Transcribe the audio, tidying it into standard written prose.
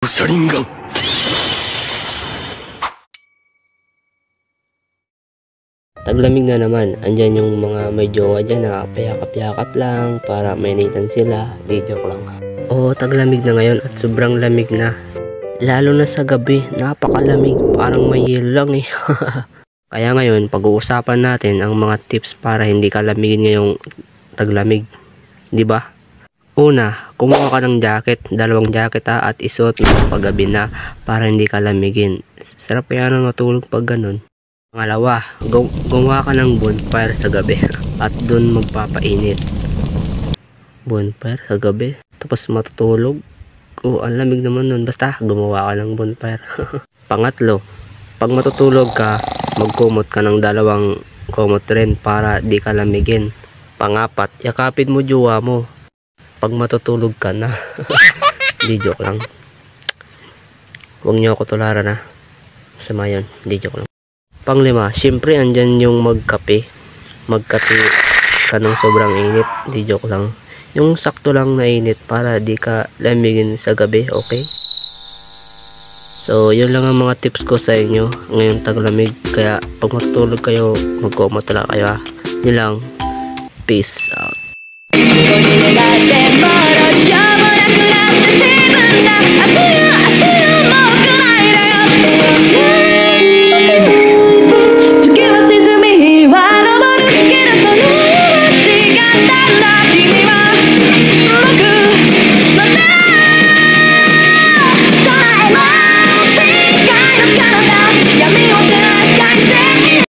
Sharingan. Taglamig na naman, andyan yung mga may jowa dyan na payakap-yakap lang para mainitan sila. Di joke lang. Oo, taglamig na ngayon at sobrang lamig na. Lalo na sa gabi, napakalamig, parang may yelo lang eh. Kaya ngayon, pag-uusapan natin ang mga tips para hindi ka lamigin ngayong taglamig. Di ba? Una, kumuha ka ng jacket, dalawang jacket at isuot mo paggabi na para hindi ka lamigin. Sarap kaya na matulog pag ganun. Pangalawa, gumawa ka ng bonfire sa gabi at dun magpapainit. Bonfire sa gabi, tapos matutulog. Ang lamig naman nun, basta gumawa ka ng bonfire. Pangatlo, pag matutulog ka, magkumot ka ng dalawang kumot rin para di ka lamigin. Pangapat, yakapin mo jowa mo pag matutulog ka na. Di joke lang. Huwag niyo ako tularan ha. Masama yun, di joke lang. Panglima, syempre andyan yung magkape. Magkape ka ng sobrang init, di joke lang. Yung sakto lang na init para di ka lamigin sa gabi, okay? So, yun lang ang mga tips ko sa inyo ngayong taglamig. Kaya pag matutulog kayo, magkumot lang kayo ha. Yun lang. Peace out.